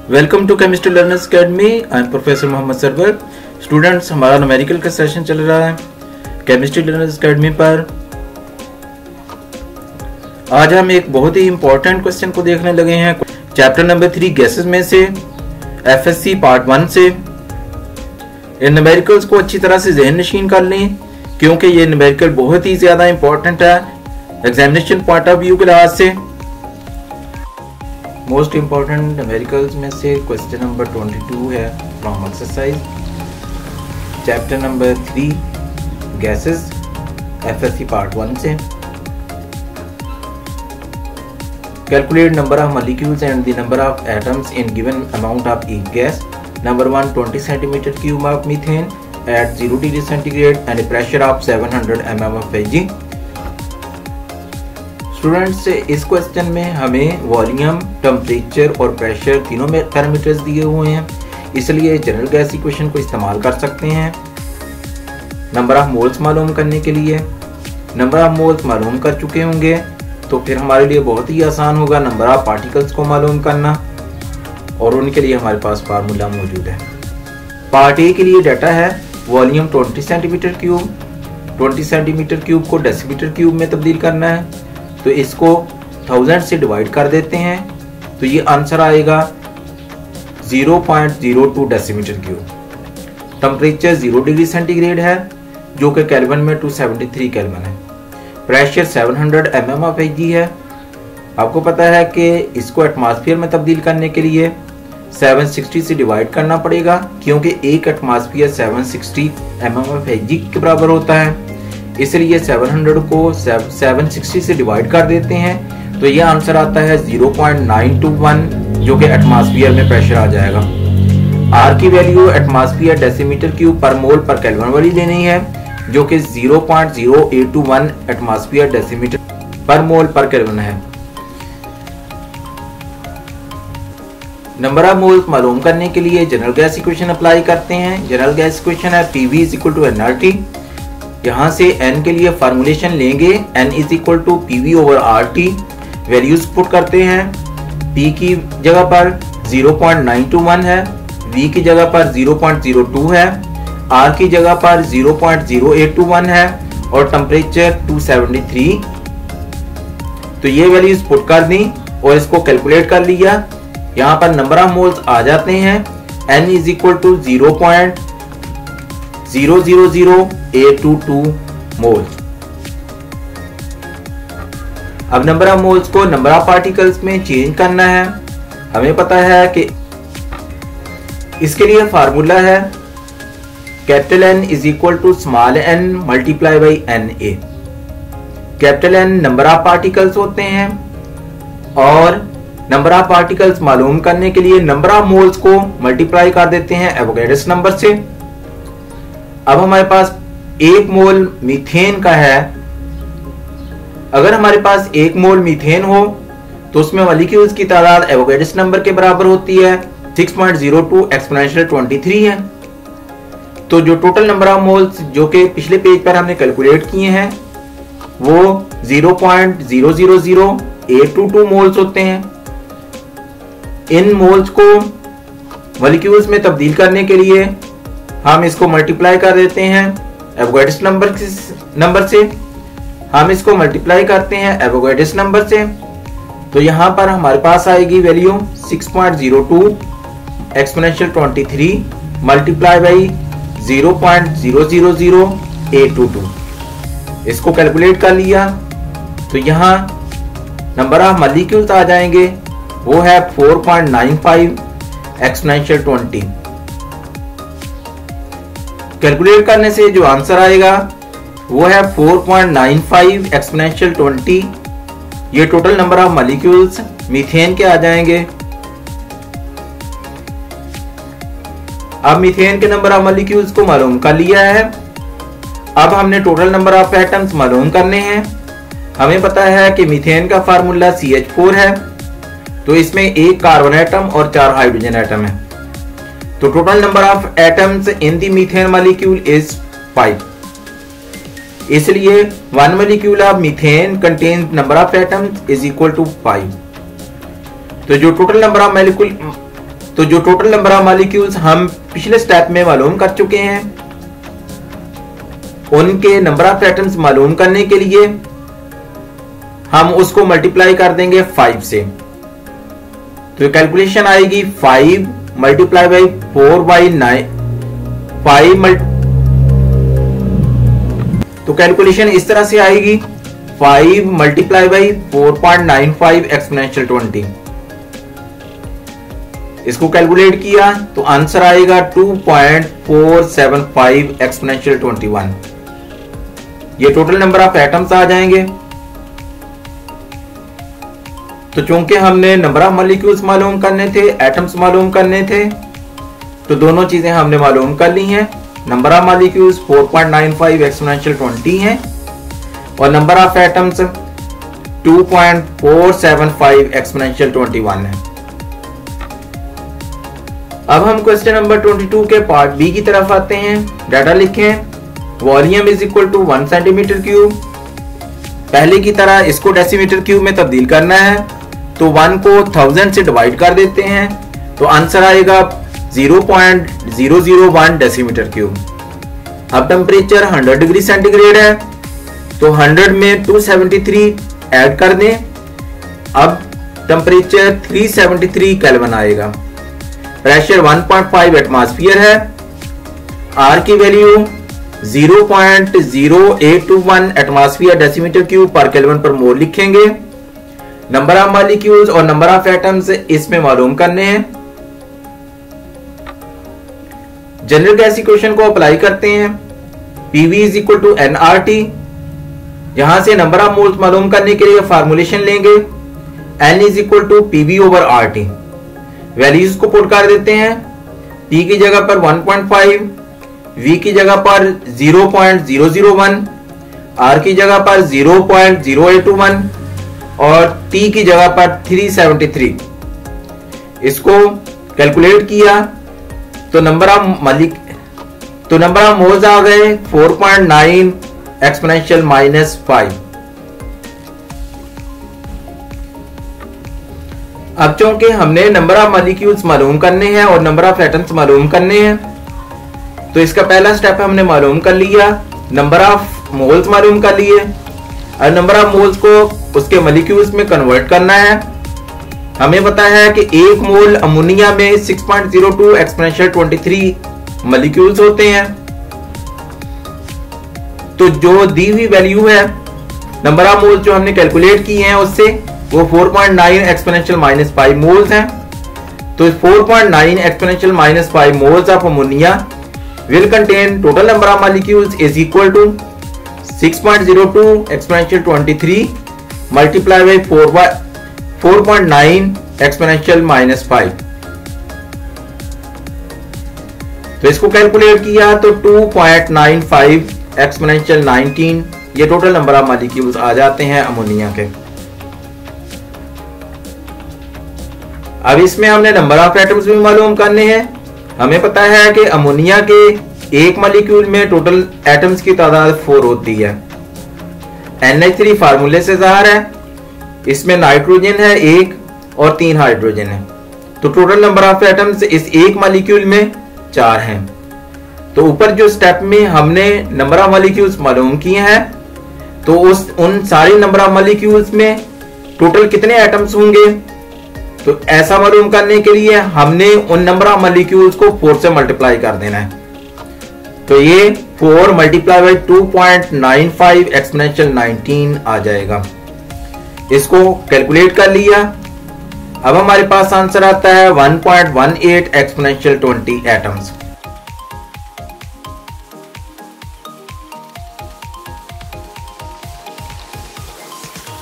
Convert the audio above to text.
Welcome to chemistry learners academy. I am professor Mohammad Sarwar. Students, हमारा numerical का session चल रहा है केमिस्ट्री लर्नर्स अकेडमी पर। आज हम एक बहुत ही इंपॉर्टेंट क्वेश्चन को देखने लगे हैं चैप्टर नंबर 3 गैसेस में से, एफएससी पार्ट 1 से। इन न्यूमेरिकल्स को अच्छी तरह से ज़हन नशीन कर लें क्योंकि ये न्यूमेरिकल बहुत ही ज्यादा इंपॉर्टेंट है एग्जामिनेशन पॉइंट ऑफ व्यू के लिहाज से। मोस्ट इंपॉर्टेंट न्यूमेरिकल्स में से क्वेश्चन नंबर 22 है from exercise chapter number 3 gases, FSc part 1 से। Calculate number of molecules and the number of atoms in given amount of each gas. Number 1, 20 centimetre cube of methane at 0 degree centigrade and a pressure of 700 mm of Hg। Students, इस question में हमें volume, temperature और pressure तीनों में parameters दिए हुए हैं, इसलिए जनरल गैस इक्वेशन को इस्तेमाल कर सकते हैं। नंबर ऑफ मोल्स मालूम करने के लिए नंबर ऑफ मोल्स मालूम कर चुके होंगे तो फिर हमारे लिए बहुत ही आसान होगा नंबर ऑफ पार्टिकल्स को मालूम करना, और उनके लिए हमारे पास फार्मूला मौजूद है। पार्ट ए के लिए डाटा है volume 20 centimetre cube. 20 centimetre cube को डेसीमीटर क्यूब में तब्दील करना है, तो इसको 1000 से डिवाइड कर देते हैं तो ये आंसर आएगा 0.02 decimetre cube. Temperature 0 degree centigrade है जो कि केल्विन में 273 केल्विन है। प्रेशर 700 mm ऑफ Hg है। आपको पता है कि इसको एटमॉस्फेयर में तब्दील करने के लिए 760 से डिवाइड करना पड़ेगा क्योंकि एक एटमॉस्फेयर 760 mm ऑफ Hg के बराबर होता है, इसलिए 700 को 760 से डिवाइड कर देते हैं तो ये आंसर आता है 0.921 जो कि एटमॉस्फेयर में प्रेशर आ जाएगा। R की वैल्यू एटमॉस्फेयर डेसीमीटर क्यूब पर मोल पर केल्विन वाली लेनी है जो कि 0.0821 एटमॉस्फेयर डेसीमीटर पर मोल पर केल्विन है। नंबर ऑफ मोल्स मालूम करने के लिए जनरल गैस इक्वेशन अप्लाई करते हैं। जनरल गैस इक्वेशन है PV = nRT। यहाँ से N के लिए फार्मूलेशन लेंगे, N = PV/RT। वैल्यूज पुट करते हैं। P की जगह पर 0.921 है, V की जगह पर 0.02 है, R की जगह पर 0.0821 है और टेम्परेचर 273। तो ये वैल्यूज पुट कर दी और इसको कैलकुलेट कर लिया। यहाँ पर नंबर ऑफ मोल्स आ जाते हैं N = 0.000822 मोल्स। अब नंबर ऑफ मोल्स को नंबर ऑफ पार्टिकल्स में चेंज करना है। हमें पता है कि इसके लिए फार्मूला है capital N = small n multiply by Na। Capital N number of particles होते हैं और नंबर ऑफ पार्टिकल्स मालूम करने के लिए नंबर ऑफ मोल्स को मल्टीप्लाई कर देते हैं एवोगैड्रोस नंबर से। अब हमारे पास 1 मोल मीथेन का है। अगर हमारे पास 1 मोल मीथेन हो तो उसमें मॉलिक्यूल्स की तादाद एवोगैड्रोस नंबर के बराबर होती है 6.02 एक्सपोनेंशियल 23 है। तो जो टोटल नंबर ऑफ मोल्स जो कि पिछले पेज पर हमने कैलकुलेट किए हैं वो 0.000822 मोल्स होते हैं। इन मोल्स को मॉलिक्यूल्स में तब्दील करने के लिए हम इसको मल्टीप्लाई कर देते हैं एवोगैड्रोस नंबर से। हम इसको मल्टीप्लाई करते हैं एवोगैड्रोस नंबर से, तो यहाँ पर हमारे पास आएगी वैल्यू 6.02 एक्सपोनेंशियल 23 मल्टीप्लाई बाई 0.000822। इसको कैलकुलेट कर लिया तो यहाँ नंबर ऑफ मॉलिक्यूल्स आ जाएंगे, वो है 4.95 एक्सपोनेंशियल 20। कैलकुलेट करने से जो आंसर आएगा वो है 4.95 एक्सपोनेंशियल 20। ये total number of molecules methane के आ जाएंगे। अब मीथेन के नंबर ऑफ मॉलिक्यूल्स को मालूम कर लिया है। अब हमने टोटल नंबर ऑफ एटम्स मालूम करने हैं। हमें पता है कि मीथेन का फार्मूला CH4 है, तो इसमें 1 कार्बन एटम और 4 हाइड्रोजन एटम है। तो total number of atoms in the methane molecule is 5। इसलिए 1 molecule of methane contains number of atoms is equal to 5। तो जो टोटल नंबर ऑफ तो जो टोटल नंबर ऑफ मॉलिक्यूल्स हम पिछले स्टेप में मालूम कर चुके हैं, उनके नंबर ऑफ एटम्स मालूम करने के लिए हम उसको मल्टीप्लाई कर देंगे 5 से। तो कैलकुलेशन आएगी 5 मल्टीप्लाई बाई 4 बाई 9 5 तो कैलकुलेशन इस तरह से आएगी 5 मल्टीप्लाई बाई 4.95 एक्सपोनेंशियल 20। इसको कैलकुलेट किया तो आंसर आएगा 2.475 एक्सपोनेंशियल 21। ये टोटल नंबर ऑफ एटम्स आ जाएंगे। तो चूंकि हमने नंबर ऑफ मॉलिक्यूल्स मालूम करने थे, एटम्स मालूम करने थे, तो दोनों चीजें हमने मालूम कर ली हैं। नंबर ऑफ मॉलिक्यूल्स 4.95 एक्सपोनेंशियल 20 है और नंबर ऑफ एटम्स 2.475 एक्सपोनेंशियल 21 है। अब हम क्वेश्चन नंबर 22 के पार्ट बी की तरफ आते हैं। डाटा लिखें, volume is equal to 1 centimetre cube. पहले की तरह इसको डेसीमीटर क्यूब में तब्दील करना है, तो 1 को 1000 से डिवाइड कर देते हैं, तो आंसर आएगा 0.001 डेसीमीटर क्यूब। अब टेम्परेचर 100 डिग्री सेंटीग्रेड है, तो 100 में 273 ऐड कर दें। अब टेम्परेचर 373 केल्विन आएगा। प्रेशर 1.5 एटमॉस्फेयर है। आर की value 0.0821 atmosphere decimetre cube per kelvin per mole लिखेंगे। नंबर ऑफ मॉलिक्यूल्स और नंबर ऑफ एटम्स इसमें मालूम करने हैं। जनरल गैस इक्वेशन को अप्लाई करते हैं। PV is equal to nRT। यहां से नंबर ऑफ मोल्स मालूम करने के लिए फार्मूलेशन लेंगे। N is equal to PV over RT। Values को पुट कर देते हैं। P की जगह पर 1.5, V की जगह पर 0.001, R की जगह पर 0.0821 और T की जगह पर 373। इसको कैलकुलेट किया तो नंबर ऑफ मोल्स आ गए 4.9 एक्सपोनेंशियल -5। अब चूंकि हमने नंबर ऑफ मॉलिक्यूल्स मालूम करने हैं और नंबर ऑफ एटम्स मालूम करने हैं, तो इसका पहला स्टेप हमने मालूम कर लिया, नंबर ऑफ मोल्स मालूम कर लिए। और नंबर ऑफ मोल्स को उसके मॉलिक्यूल्स में कन्वर्ट करना है। हमें पता है कि 1 मोल अमोनिया में 6.02 एक्सपोनेंशियल 23 मॉलिक्यूल्स होते हैं। तो जो दी हुई वैल्यू है नंबर ऑफ मोल्स जो हमने कैलकुलेट की हैं उससे, वो 4.9 एक्सपोनेंशियल -5 मोल्स हैं। तो 4.9 exponential -5 moles of ammonia will contain total number of molecules is equal to 6.02 exponential 23 multiplied by 4.9 exponential -5। तो इसको कैलकुलेट किया तो 2.95 एक्सपोनेंशियल 19 ये टोटल नंबर ऑफ मॉलिक्यूल्स आ जाते हैं अमोनिया के। अब इसमें हमने नंबर ऑफ एटम्स भी मालूम करने हैं। हमें पता है कि अमोनिया के एक मॉलिक्यूल में टोटल एटम्स की तादाद 4 होती है। NH3 फार्मूले से ज़ाहिर है। इसमें नाइट्रोजन है 1 और 3 हाइड्रोजन है। तो टोटल नंबर ऑफ एटम्स इस एक मॉलिक्यूल में 4 हैं। तो ऊपर जो स्टेप में हमने नंबर ऑफ मॉलिक्यूल्स मालूम किए हैं, तो उन सारे नंबर ऑफ मॉलिक्यूल्स में टोटल कितने एटम्स होंगे, तो ऐसा मालूम करने के लिए हमने उन नंबर ऑफ मॉलिक्यूल्स को 4 से मल्टीप्लाई कर देना है। तो ये 4 मल्टीप्लाई बाई 2.95 एक्सपोनेंशियल 19 आ जाएगा। इसको कैलकुलेट कर लिया। अब हमारे पास आंसर आता है 1.18 एक्सपोनेंशियल 20 एटम्स।